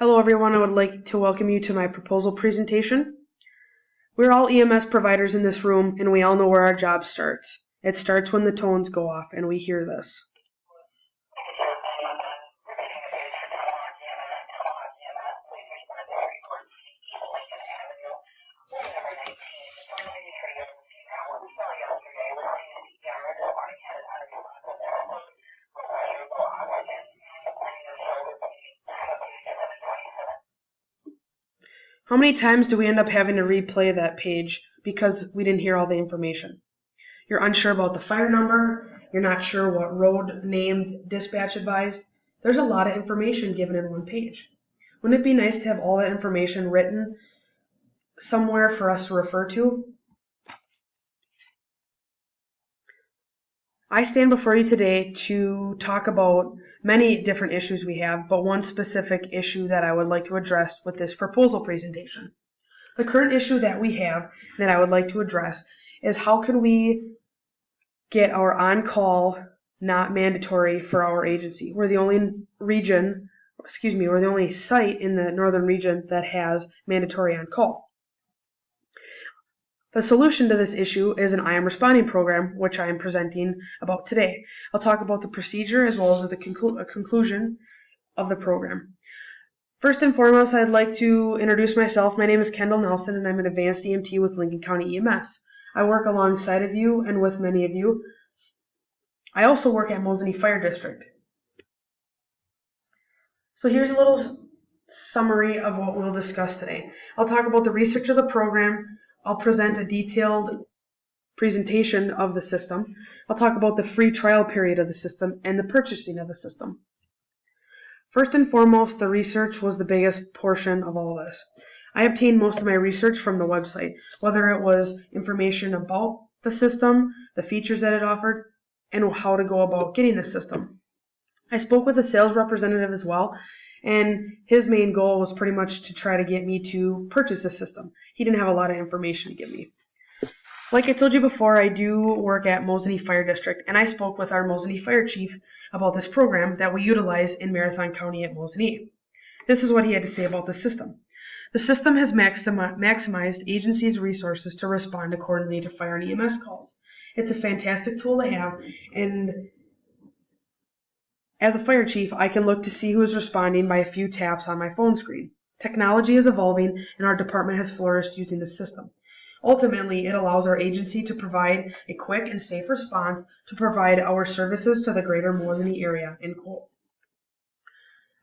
Hello everyone, I would like to welcome you to my proposal presentation. We're all EMS providers in this room and we all know where our job starts. It starts when the tones go off and we hear this. How many times do we end up having to replay that page because we didn't hear all the information? You're unsure about the fire number, you're not sure what road name dispatch advised. There's a lot of information given in one page. Wouldn't it be nice to have all that information written somewhere for us to refer to? I stand before you today to talk about many different issues we have, but one specific issue that I would like to address with this proposal presentation. The current issue that we have that I would like to address is how can we get our on-call not mandatory for our agency. We're the only site in the northern region that has mandatory on-call. The solution to this issue is an I Am Responding program, which I am presenting about today. I'll talk about the procedure as well as the conclusion of the program. First and foremost, I'd like to introduce myself. My name is Kendall Nelson, and I'm an advanced EMT with Lincoln County EMS. I work alongside of you and with many of you. I also work at Mosinee Fire District. So here's a little summary of what we'll discuss today. I'll talk about the research of the program. I'll present a detailed presentation of the system. I'll talk about the free trial period of the system and the purchasing of the system. First and foremost, the research was the biggest portion of all this. I obtained most of my research from the website, whether it was information about the system, the features that it offered, and how to go about getting the system. I spoke with a sales representative as well, and his main goal was pretty much to try to get me to purchase the system. He didn't have a lot of information to give me. Like I told you before, I do work at Mosinee Fire District, and I spoke with our Mosinee Fire Chief about this program that we utilize in Marathon County at Mosinee. This is what he had to say about the system. The system has maximized agencies' resources to respond accordingly to fire and EMS calls. It's a fantastic tool to have, and as a fire chief, I can look to see who is responding by a few taps on my phone screen. Technology is evolving, and our department has flourished using this system. Ultimately, it allows our agency to provide a quick and safe response to provide our services to the greater Mosinee area. End quote.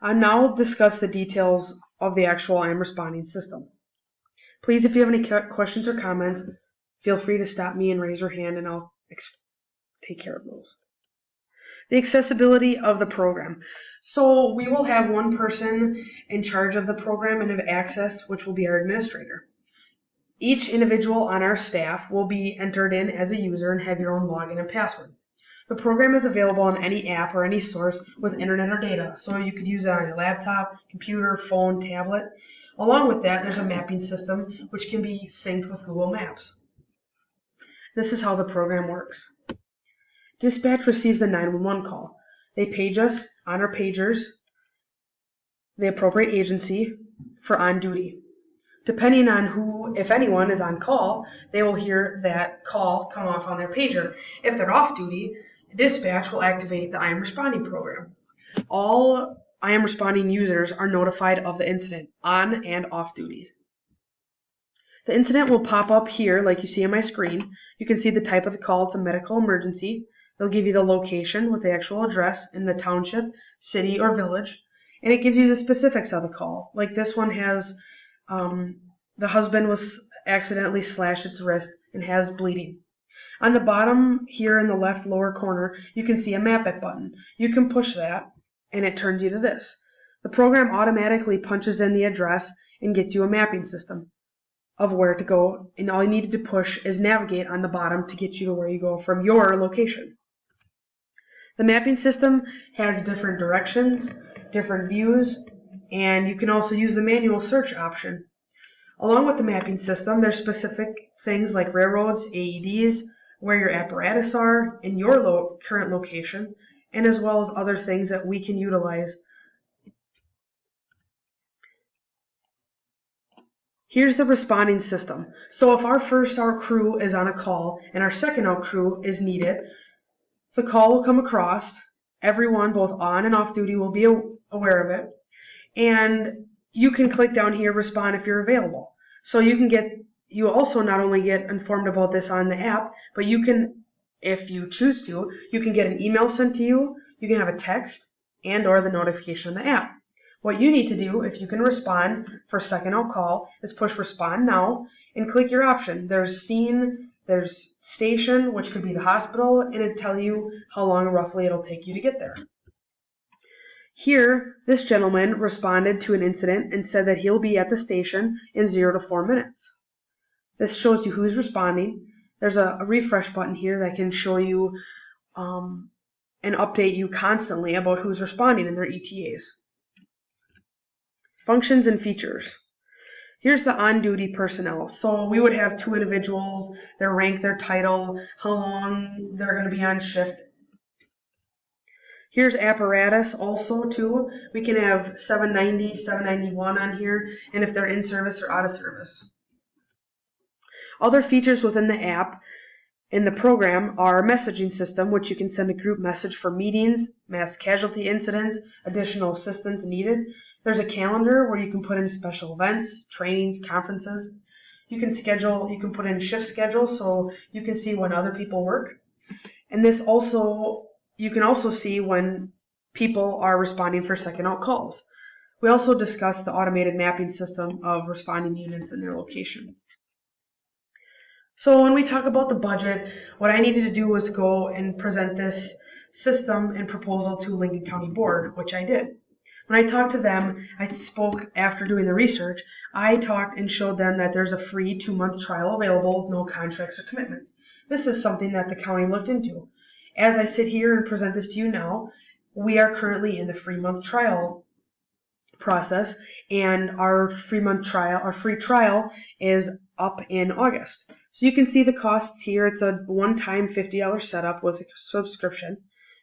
I'll now discuss the details of the actual I Am Responding system. Please, if you have any questions or comments, feel free to stop me and raise your hand, and I'll take care of those. The accessibility of the program. So we will have one person in charge of the program and have access, which will be our administrator. Each individual on our staff will be entered in as a user and have your own login and password. The program is available on any app or any source with internet or data, so you could use it on your laptop, computer, phone, tablet. Along with that, there's a mapping system which can be synced with Google Maps. This is how the program works. Dispatch receives a 911 call. They page us on our pagers, the appropriate agency, for on duty. Depending on who, if anyone, is on call, they will hear that call come off on their pager. If they're off duty, dispatch will activate the I Am Responding program. All I Am Responding users are notified of the incident, on and off duty. The incident will pop up here like you see on my screen. You can see the type of the call. It's a medical emergency. They'll give you the location with the actual address in the township, city, or village, and it gives you the specifics of the call. Like this one has the husband was accidentally slashed at the wrist and has bleeding. On the bottom here in the left lower corner, you can see a Map It button. You can push that, and it turns you to this. The program automatically punches in the address and gets you a mapping system of where to go, and all you needed to push is navigate on the bottom to get you to where you go from your location. The mapping system has different directions, different views, and you can also use the manual search option. Along with the mapping system, there's specific things like railroads, AEDs, where your apparatus are in your current location, and as well as other things that we can utilize Here's the responding system. So if our first out crew is on a call and our second out crew is needed, the call will come across. Everyone, both on and off duty, will be aware of it. And you can click down here, respond if you're available. So you also not only get informed about this on the app, but you can, if you choose to, you can get an email sent to you, you can have a text and or the notification on the app. What you need to do, if you can respond for second out call, is push respond now and click your option. There's scene, there's station, which could be the hospital, and it'll tell you how long roughly it'll take you to get there. Here, this gentleman responded to an incident and said that he'll be at the station in 0 to 4 minutes. This shows you who's responding. There's a refresh button here that can show you and update you constantly about who's responding in their ETAs. Functions and features. Here's the on-duty personnel. So we would have 2 individuals, their rank, their title, how long they're going to be on shift. Here's apparatus also too. We can have 790, 791 on here, and if they're in service or out of service. Other features within the app in the program are messaging system, which you can send a group message for meetings, mass casualty incidents, additional assistance needed. There's a calendar where you can put in special events, trainings, conferences. You can put in shift schedule so you can see when other people work. And you can also see when people are responding for second out calls. We also discussed the automated mapping system of responding units and their location. So when we talk about the budget, what I needed to do was go and present this system and proposal to Lincoln County Board, which I did. When I talked to them, I spoke after doing the research. I talked and showed them that there's a free 2-month trial available with no contracts or commitments. This is something that the county looked into. As I sit here and present this to you now, we are currently in the 3-month trial process, and our free trial is up in August. So you can see the costs here. It's a one-time $50 setup with a subscription.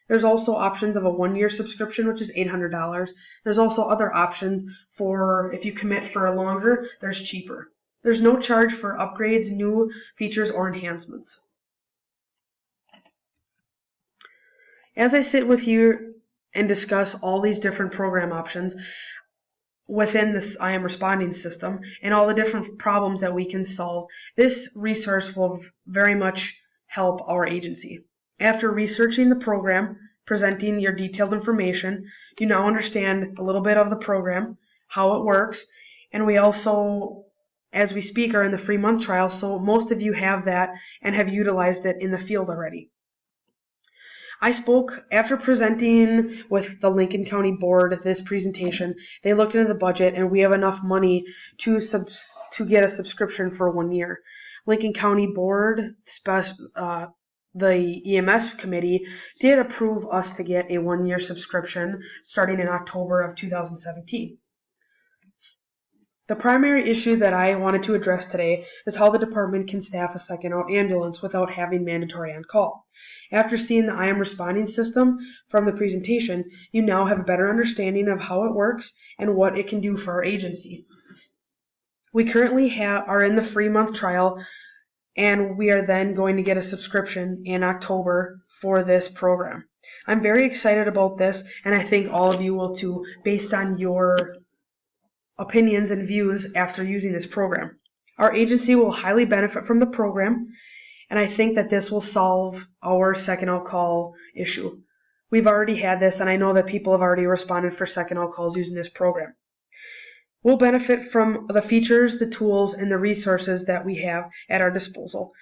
There's also options of a 1-year subscription, which is $800. There's also other options for if you commit for a longer, there's cheaper. There's no charge for upgrades, new features, or enhancements. As I sit with you and discuss all these different program options within this I Am Responding system and all the different problems that we can solve, this resource will very much help our agency. After researching the program, presenting your detailed information, you now understand a little bit of the program, how it works, and we also, as we speak, are in the 3-month trial, so most of you have that and have utilized it in the field already. I spoke after presenting with the Lincoln County Board this presentation. They looked into the budget, and we have enough money to get a subscription for 1 year. Lincoln County Board, the EMS committee, did approve us to get a 1-year subscription starting in October of 2017. The primary issue that I wanted to address today is how the department can staff a second out ambulance without having mandatory on-call. After seeing the I Am Responding system from the presentation, you now have a better understanding of how it works and what it can do for our agency. We currently are in the 3-month trial, and we are then going to get a subscription in October for this program. I'm very excited about this, and I think all of you will too, based on your opinions and views after using this program. Our agency will highly benefit from the program, and I think that this will solve our second out call issue. We've already had this, and I know that people have already responded for second out calls using this program. We'll benefit from the features, the tools, and the resources that we have at our disposal.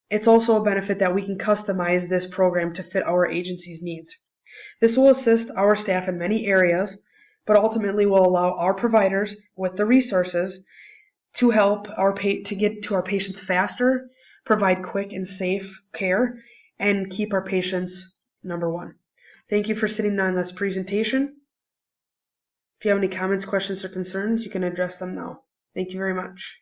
It's also a benefit that we can customize this program to fit our agency's needs. This will assist our staff in many areas, but ultimately will allow our providers with the resources to help to get to our patients faster, provide quick and safe care, and keep our patients number one. Thank you for sitting on this presentation. If you have any comments, questions, or concerns, you can address them now. Thank you very much.